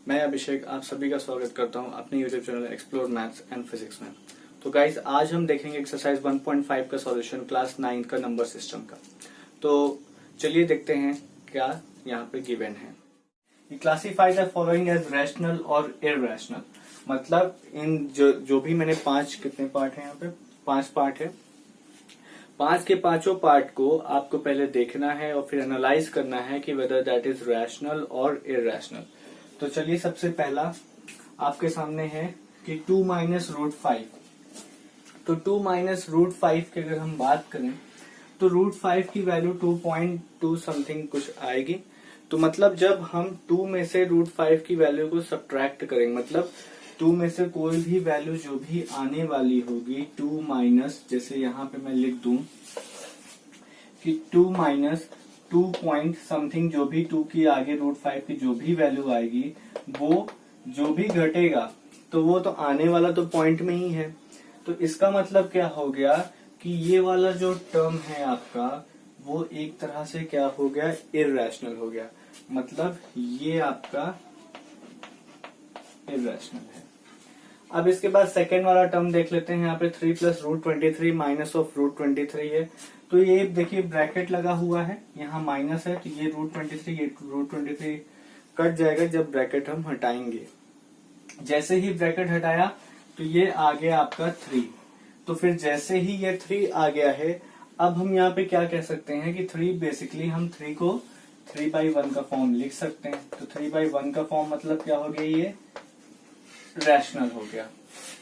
मैं अभिषेक आप सभी का स्वागत करता हूं अपने YouTube channel explore maths and physics में। तो गाइज आज हम देखेंगे एक्सरसाइज 1.5 का सॉल्यूशन क्लास 9 का नंबर सिस्टम का। तो चलिए देखते हैं क्या यहाँ पे गिवन है। ये classify the following as rational और इररैशनल, मतलब इन जो भी मैंने कितने पार्ट है यहाँ पे 5 पार्ट है। 5 के पांचों पार्ट को आपको पहले देखना है और फिर एनालाइज करना है कि वेदर दैट इज रैशनल और इररैशनल। तो चलिए सबसे पहला आपके सामने है कि 2 माइनस रूट 5। तो 2 माइनस रूट 5 की अगर हम बात करें तो रूट 5 की वैल्यू 2.2 समथिंग कुछ आएगी। तो मतलब जब हम 2 में से रूट 5 की वैल्यू को सब्ट्रैक्ट करेंगे, मतलब 2 में से कोई भी वैल्यू जो भी आने वाली होगी 2 माइनस, जैसे यहाँ पे मैं लिख दूं कि 2 माइनस 2 पॉइंट समथिंग, जो भी 2 की आगे रूट 5 की जो भी वैल्यू आएगी वो जो भी घटेगा तो वो तो आने वाला तो पॉइंट में ही है। तो इसका मतलब क्या हो गया कि ये वाला जो टर्म है आपका वो एक तरह से क्या हो गया, इररैशनल हो गया। मतलब ये आपका इररैशनल है। अब इसके बाद सेकेंड वाला टर्म देख लेते हैं। यहाँ पे 3 plus root 23 minus of root 23 है। तो ये देखिए ब्रैकेट लगा हुआ है, यहाँ माइनस है, तो ये रूट 23 ये रूट 23 कट जाएगा जब ब्रैकेट हम हटाएंगे। जैसे ही ब्रैकेट हटाया तो ये आ गया आपका 3। तो फिर जैसे ही ये 3 आ गया है, अब हम यहाँ पे क्या कह सकते हैं कि 3 बेसिकली हम 3 को 3/1 का फॉर्म लिख सकते हैं। तो 3/1 का फॉर्म मतलब क्या हो गया, ये रैशनल हो गया।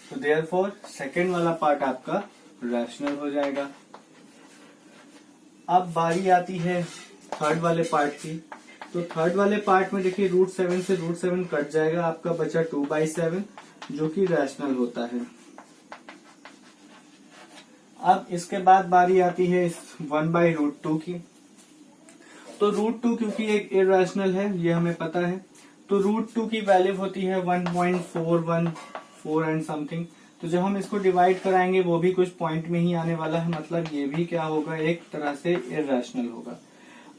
तो देयरफॉर सेकेंड वाला पार्ट आपका रैशनल हो जाएगा। अब बारी आती है थर्ड वाले पार्ट की। तो थर्ड वाले पार्ट में देखिए रूट 7 से रूट 7 कट जाएगा, आपका बचा 2/7 जो कि रैशनल होता है। अब इसके बाद बारी आती है 1/√2 की। तो √2 क्योंकि एक इररैशनल है ये हमें पता है, तो √2 की वैल्यू होती है 1.414 एंड समथिंग। तो जब हम इसको डिवाइड कराएंगे वो भी कुछ पॉइंट में ही आने वाला है, मतलब ये भी क्या होगा, एक तरह से इररैशनल होगा।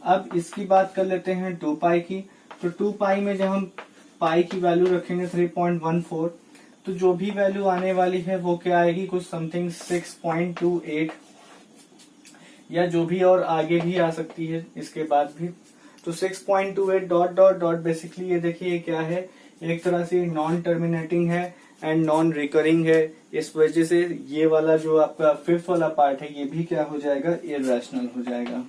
अब इसकी बात कर लेते हैं 2π की। तो 2π में जब हम पाई की वैल्यू रखेंगे 3.14, तो जो भी वैल्यू आने वाली है वो क्या आएगी, कुछ समथिंग 6.28 या जो भी और आगे भी आ सकती है इसके बाद भी। तो 6.28 डॉट डॉट डॉट, बेसिकली ये देखिए क्या है, एक तरह से नॉन टर्मिनेटिंग है एंड नॉन रिकरिंग है। इस वजह से ये वाला जो आपका फिफ्थ वाला पार्ट है ये भी क्या हो जाएगा, इररैशनल हो जाएगा।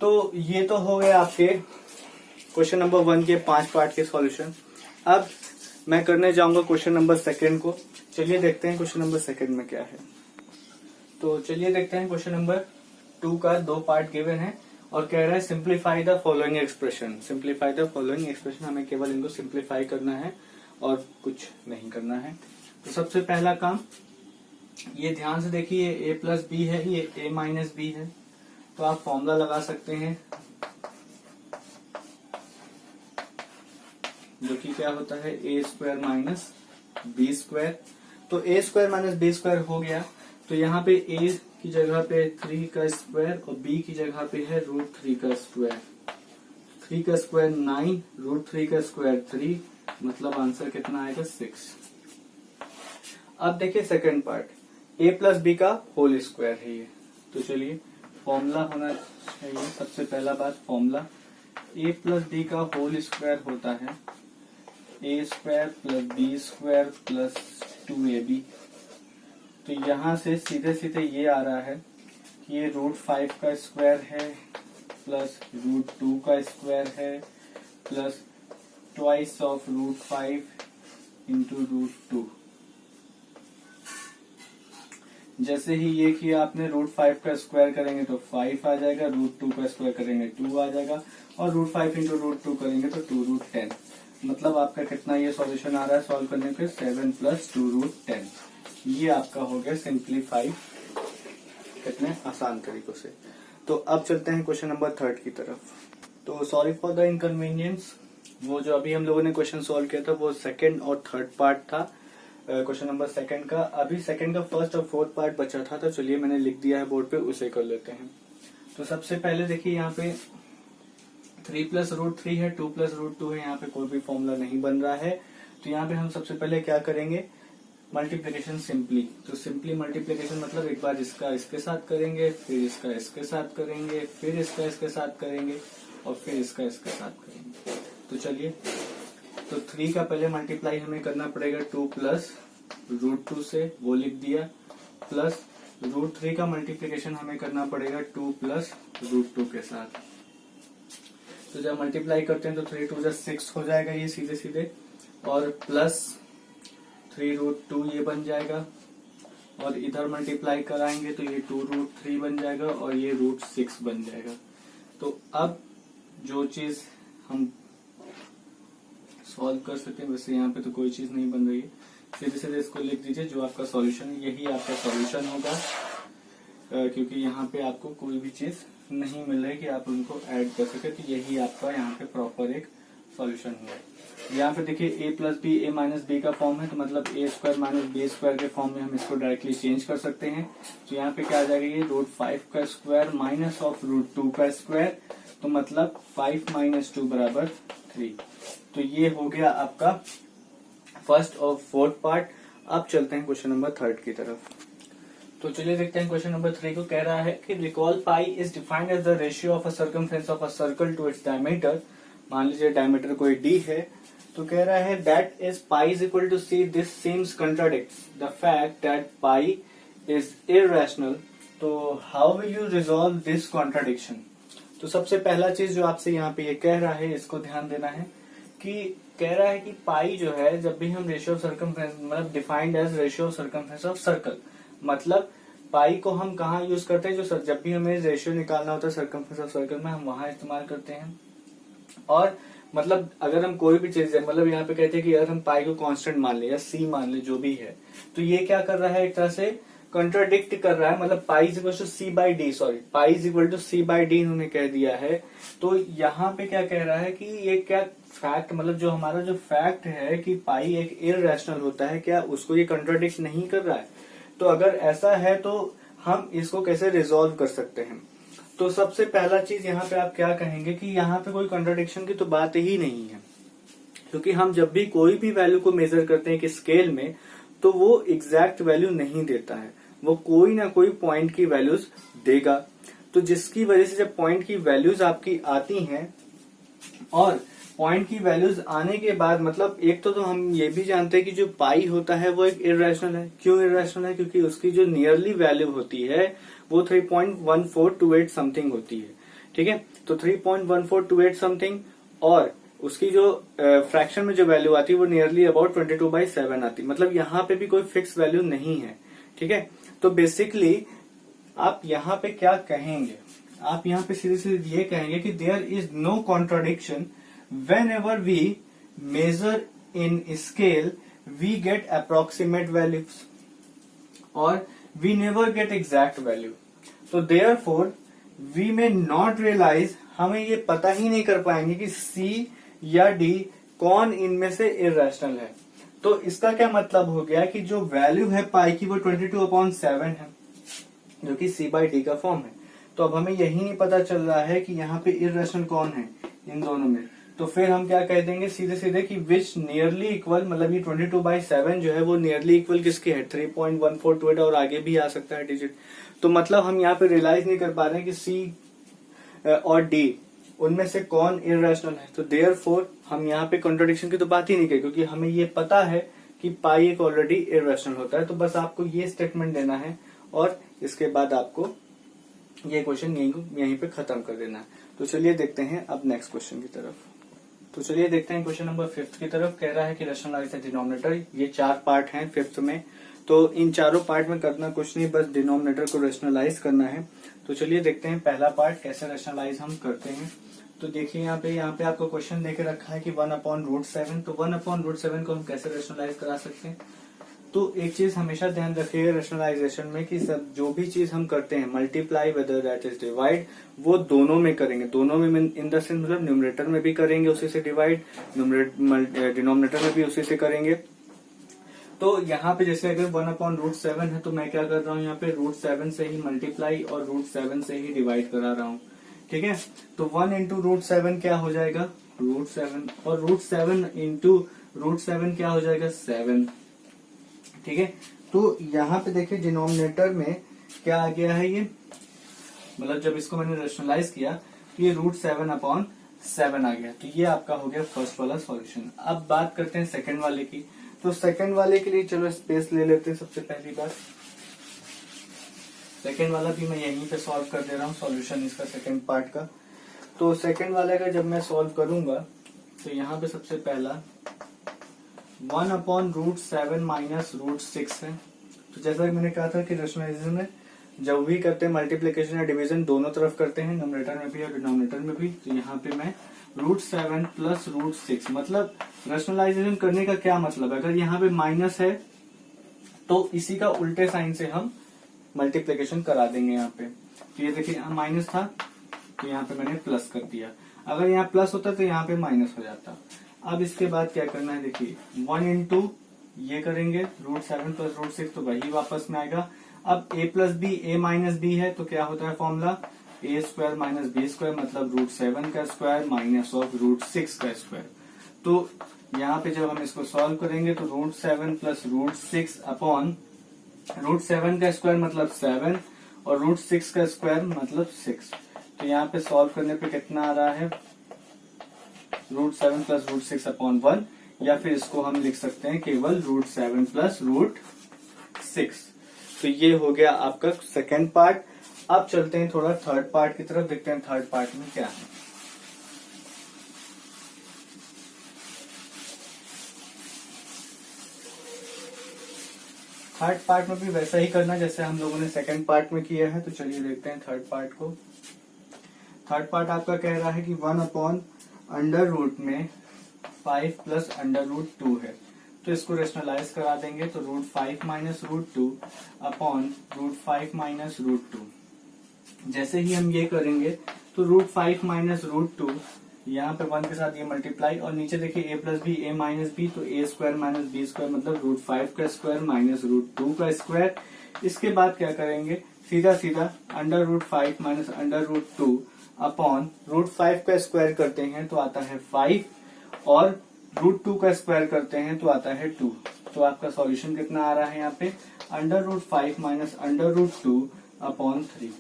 तो ये तो हो गए आपके क्वेश्चन नंबर 1 के 5 पार्ट के सॉल्यूशन। अब मैं करने जाऊंगा क्वेश्चन नंबर 2 को। चलिए देखते हैं क्वेश्चन नंबर 2 में क्या है। तो चलिए देखते हैं क्वेश्चन नंबर 2 का 2 पार्ट गिवन है और कह रहा है simplify the following expression. Simplify the following expression, हमें केवल इनको सिंप्लीफाई करना है और कुछ नहीं करना है। तो सबसे पहला काम, ये ध्यान से देखिए a प्लस बी है, ये a माइनस बी है। तो आप फॉर्मूला लगा सकते हैं जो कि क्या होता है, a square minus B square. तो a square minus B square हो गया। तो यहाँ पे a की जगह पे 3 का स्क्वायर और b की जगह पे है √3 का स्क्वायर। 3 का स्क्वायर 9, √3 का स्क्वायर 3, मतलब आंसर कितना आएगा, 6। अब देखिए second part, a plus B का होल स्क्वायर है ये। तो चलिए फॉर्मूला होना चाहिए। सबसे पहला बात फॉर्मूला, a प्लस बी का होल स्क्वायर होता है a square plus B square plus 2ab। तो यहाँ से सीधे सीधे ये आ रहा है कि ये √5 का स्क्वायर है प्लस √2 का स्क्वायर है प्लस ट्वाइस ऑफ √5 इंटू √2। जैसे ही ये किया आपने, √5 का स्क्वायर करेंगे तो 5 आ जाएगा, √2 का स्क्वायर करेंगे 2 आ जाएगा और √5 इंटू √2 करेंगे तो 2√10। मतलब आपका कितना ये सॉल्यूशन आ रहा है सॉल्व करने के, 7 प्लस 2√10। ये आपका हो गया सिंप्लीफाई कितने आसान तरीकों से। तो अब चलते हैं क्वेश्चन नंबर 3 की तरफ। तो सॉरी फॉर द इनकन्वीनियंस, वो जो अभी हम लोगों ने क्वेश्चन सॉल्व किया था वो सेकंड और थर्ड पार्ट था क्वेश्चन नंबर 2 का। अभी सेकंड का फर्स्ट और फोर्थ पार्ट बचा था, तो चलिए मैंने लिख दिया है बोर्ड पे, उसे कर लेते हैं। तो सबसे पहले देखिए यहाँ पे 3 प्लस रूट 3 है, 2 प्लस रूट 2 है, यहाँ पे कोई भी फॉर्मूला नहीं बन रहा है। तो यहाँ पे हम सबसे पहले क्या करेंगे, मल्टीप्लीकेशन सिंपली। तो सिंपली मल्टीप्लीकेशन मतलब एक बार इसका इसके साथ करेंगे, फिर इसका इसके साथ करेंगे, फिर इसका इसके साथ करेंगे और फिर इसका इसके साथ करेंगे। तो चलिए, तो 3 का पहले मल्टीप्लाई हमें करना पड़ेगा 2 प्लस रूट 2 से, वो लिख दिया, प्लस रूट 3 का मल्टीप्लीकेशन हमें करना पड़ेगा 2 प्लस रूट 2 के साथ। तो जब मल्टीप्लाई करते हैं तो 3 2 जा 6 हो जाएगा ये सीधे सीधे, और प्लस 3 रूट 2 ये बन जाएगा, और इधर मल्टीप्लाई कराएंगे तो ये 2 रूट 3 बन जाएगा और ये रूट 6 बन जाएगा। तो अब जो चीज हम सॉल्व कर सकते हैं, वैसे यहाँ पे तो कोई चीज नहीं बन रही है, सीधे सीधे इसको लिख दीजिए, जो आपका सॉल्यूशन है यही आपका सॉल्यूशन होगा, क्योंकि यहाँ पे आपको कोई भी चीज नहीं मिल रही कि आप उनको ऐड कर सके, तो यही आपका यहाँ पे प्रॉपर एक सॉल्यूशन हुआ। यहाँ पे देखिए a plus B A minus B का फॉर्म है, तो मतलब A square minus B square के फॉर्म में हम इसको डायरेक्टली चेंज कर सकते हैं। तो यहाँ पे क्या आ जाएगा, ये रूट 5 का स्क्वायर माइनस ऑफ रूट 2 का स्क्वायर, तो मतलब 5 माइनस 2 बराबर 3। तो ये हो गया आपका फर्स्ट और फोर्थ पार्ट। अब चलते हैं क्वेश्चन नंबर 3 की तरफ। तो चलिए देखते हैं क्वेश्चन नंबर 3 को। कह रहा है कि recall pi is defined as the ratio of a circumference of a circle to its diameter. मान लीजिए डायमीटर कोई d है, तो कह रहा है that is pi is equal to C, this seems contradicts the fact that pi is irrational. तो how will you resolve this contradiction. तो सबसे पहला चीज जो आपसे यहाँ पे ये कह रहा है, इसको ध्यान देना है कि कह रहा है कि पाई जो है, जब भी हम रेशियो ऑफ सर्कमफ्रेंस मतलब defined as ratio of circumference of circle, मतलब पाई को हम कहाँ यूज करते हैं, जो जब भी हमें रेशियो निकालना होता है सर्कमफ्रेंस ऑफ सर्कल में, हम वहां इस्तेमाल करते हैं। और मतलब अगर हम कोई भी चीज है, मतलब यहाँ पे कहते हैं कि अगर हम पाई को कांस्टेंट मान ले या सी मान ले, जो भी है, तो ये क्या कर रहा है, एक तरह से कंट्राडिक्ट कर रहा है। मतलब pi is equal to C by D, sorry pi is equal to C by D इन्होंने कह दिया है। तो यहाँ पे क्या कह रहा है कि ये क्या फैक्ट, मतलब जो हमारा जो फैक्ट है कि पाई एक इररेशनल होता है, क्या उसको ये कंट्राडिक्ट नहीं कर रहा है। तो अगर ऐसा है तो हम इसको कैसे रिजॉल्व कर सकते हैं। तो सबसे पहला चीज यहाँ पे आप क्या कहेंगे कि यहाँ पे कोई कंट्राडिक्शन की तो बात ही नहीं है, क्योंकि हम जब भी कोई भी वैल्यू को मेजर करते हैं कि स्केल में, तो वो एग्जैक्ट वैल्यू नहीं देता है, वो कोई ना कोई पॉइंट की वैल्यूज देगा। तो जिसकी वजह से जब पॉइंट की वैल्यूज आपकी आती हैं, और पॉइंट की वैल्यूज आने के बाद मतलब एक तो हम ये भी जानते हैं कि जो पाई होता है वो एक इररेशनल है। क्यों इररेशनल है, क्योंकि उसकी जो नियरली वैल्यू होती है वो 3.1428 समथिंग होती है। ठीक है, तो 3.1428 समथिंग, और उसकी जो फ्रैक्शन में जो वैल्यू आती है वो नियरली अबाउट 22/7 आती है। मतलब यहाँ पे भी कोई फिक्स वैल्यू नहीं है। ठीक है, तो बेसिकली आप यहाँ पे क्या कहेंगे, आप यहाँ पे सीधे सीधे ये कहेंगे कि there is no contradiction whenever we measure in scale we get approximate values or we never get exact value. So therefore we may not realize, हमें ये पता ही नहीं कर पाएंगे कि C या D कौन इनमें से इररेशनल है। तो इसका क्या मतलब हो गया कि जो वैल्यू है पाई की वो 22/7 है, जो कि C by D का फॉर्म है। तो अब हमें यही नहीं पता चल रहा है कि यहाँ पे इररेशनल कौन है इन दोनों में। तो फिर हम क्या कह देंगे सीधे सीधे कि विच नियरली इक्वल, मतलब ये 22/7 जो है वो नियरली इक्वल किसके है, 3.1428, और आगे भी आ सकता है डिजिट। तो मतलब हम यहाँ पे रियलाइज नहीं कर पा रहे हैं कि सी और डी उनमें से कौन इररेशनल है। तो देयरफॉर हम यहाँ पे कॉन्ट्रडिक्शन की तो बात ही नहीं करी, क्योंकि हमें ये पता है कि पाई एक ऑलरेडी इररेशनल होता है। तो बस आपको ये स्टेटमेंट देना है और इसके बाद आपको ये क्वेश्चन यहीं पे खत्म कर देना है। तो चलिए देखते हैं अब नेक्स्ट क्वेश्चन की तरफ। तो चलिए देखते हैं क्वेश्चन नंबर 5 की तरफ। कह रहा है कि रैशनलाइज द डिनोमिनेटर। ये 4 पार्ट हैं 5th में, तो इन चारों पार्ट में करना कुछ नहीं, बस डिनोमिनेटर को रैशनलाइज करना है। तो चलिए देखते हैं पहला पार्ट कैसे रैशनलाइज हम करते हैं। तो देखिए यहाँ पे आपको क्वेश्चन देके रखा है कि 1/√7। तो 1/√7 को हम कैसे रैशनलाइज करा सकते हैं। तो एक चीज हमेशा ध्यान रखिएगा रैशनलाइजेशन में कि सब जो भी चीज हम करते हैं multiply whether that is divide, वो दोनों में करेंगे। दोनों में इन द सेंस मतलब न्यूमरेटर में भी करेंगे उसी से डिवाइड, डिनोमिनेटर में भी उसी से करेंगे। तो यहाँ पे जैसे अगर 1/√7 है तो मैं क्या कर रहा हूँ, यहाँ पे √7 से ही मल्टीप्लाई और √7 से ही डिवाइड करा रहा हूँ। ठीक है। तो 1 इंटू रूट 7 क्या हो जाएगा, रूट 7, और रूट 7 इंटू रूट 7 क्या हो जाएगा, 7। ठीक है। तो यहाँ पे देखिए डिनोमिनेटर में क्या आ गया है, ये मतलब जब इसको मैंने रेशनलाइज किया तो ये रूट 7/7 आ गया। तो ये आपका हो गया फर्स्ट वाला सॉल्यूशन। अब बात करते हैं सेकंड वाले की। तो सेकंड वाले के लिए चलो स्पेस ले लेते हैं। सबसे पहली बात, सेकंड वाला भी मैं यहीं पे सॉल्व कर दे रहा हूँ सॉल्यूशन इसका सेकंड पार्ट का। तो सेकंड वाले का जब मैं सॉल्व करूंगा तो यहाँ पे सबसे पहला 1/√7 माइनस √6 है। तो जैसा कि मैंने कहा था कि रेशनलाइजेशन में जब भी करते हैं मल्टीप्लीकेशन या डिवीजन दोनों तरफ करते हैं, न्यूमरेटर में भी और डिनोमिनेटर में भी। तो यहाँ पे मैं √7 प्लस √6, मतलब रेशनलाइजेशन करने का क्या मतलब है, अगर यहाँ पे माइनस है तो इसी का उल्टे साइन से हम मल्टीप्लीकेशन करा देंगे यहाँ पे। तो ये देखिए यहाँ माइनस था तो यहाँ पे मैंने प्लस कर दिया, अगर यहाँ प्लस होता तो यहाँ पे माइनस हो जाता। अब इसके बाद क्या करना है, देखिए 1 इंटू ये करेंगे √7 प्लस √6 तो वही वापस में आएगा। अब a plus B a minus B है तो क्या होता है फॉर्मूला, a² माइनस b², मतलब √7 का स्क्वायर माइनस ऑफ √6 का स्क्वायर। तो यहाँ पे जब हम इसको सॉल्व करेंगे तो √7 प्लस √6 अपॉन √7 का स्क्वायर मतलब 7 और √6 का स्क्वायर मतलब 6। तो यहाँ पे सॉल्व करने पे कितना आ रहा है, √7 प्लस √6 अपॉन 1, या फिर इसको हम लिख सकते हैं केवल √7 प्लस √6। तो ये हो गया आपका सेकेंड पार्ट। अब चलते हैं थोड़ा थर्ड पार्ट की तरफ, देखते हैं थर्ड पार्ट में क्या है। थर्ड पार्ट में भी वैसा ही करना जैसे हम लोगों ने सेकेंड पार्ट में किया है। तो चलिए देखते हैं थर्ड पार्ट को। थर्ड पार्ट आपका कह रहा है कि 1/√में 5 प्लस √2 है। तो इसको रेशनलाइज करा देंगे तो √5 माइनस √2 अपॉन √5 माइनस √2। जैसे ही हम ये करेंगे तो √5 माइनस √2, यहाँ पे 1 के साथ ये मल्टीप्लाई, और नीचे देखिए a plus B a minus B, तो a² माइनस b² मतलब √5 का स्क्वायर माइनस √2 का स्क्वायर। इसके बाद क्या करेंगे, सीधा सीधा √5 माइनस √2 अपॉन √5 का स्क्वायर करते हैं तो आता है 5, और √2 का स्क्वायर करते हैं तो आता है 2। तो आपका सॉल्यूशन कितना आ रहा है यहाँ पे, √5 माइनस √2 अपॉन 3।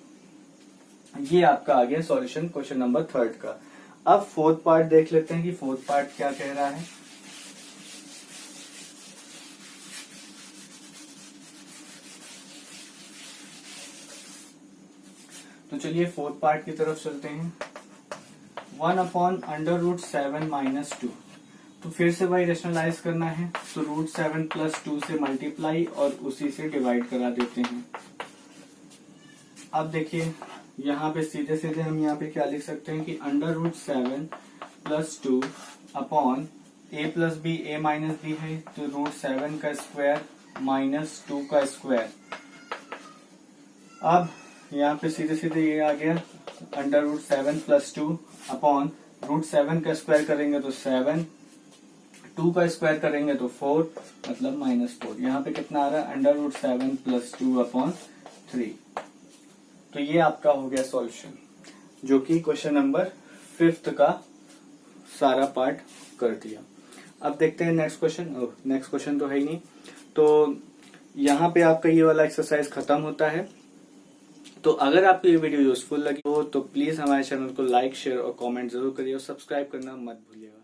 ये आपका आ गया सॉल्यूशन क्वेश्चन नंबर थर्ड का। अब फोर्थ पार्ट देख लेते हैं कि फोर्थ पार्ट क्या कह रहा है। तो चलिए फोर्थ पार्ट की तरफ चलते हैं। 1/√7 माइनस 2, तो फिर से वही रेशनलाइज करना है तो √7 प्लस 2 से मल्टीप्लाई और उसी से डिवाइड करा देते हैं। अब देखिए यहाँ पे सीधे सीधे हम यहाँ पे क्या लिख सकते हैं कि √7 plus 2 upon a plus B a minus B है तो √7 का स्क्वायर माइनस 2 का स्क्वायर। अब यहाँ पे सीधे सीधे ये आ गया √7 प्लस 2 अपॉन √7 का स्क्वायर करेंगे तो 7, 2 का स्क्वायर करेंगे तो 4 मतलब -4। यहाँ पे कितना आ रहा है, √7 प्लस 2 अपॉन 3। तो ये आपका हो गया सॉल्यूशन, जो कि क्वेश्चन नंबर 5th का सारा पार्ट कर दिया। अब देखते हैं नेक्स्ट क्वेश्चन। नेक्स्ट क्वेश्चन तो है ही नहीं। तो यहाँ पे आपका ये वाला एक्सरसाइज खत्म होता है। तो अगर आपको ये वीडियो यूजफुल लगी हो तो प्लीज हमारे चैनल को लाइक, शेयर और कमेंट जरूर करिए और सब्सक्राइब करना मत भूलिएगा।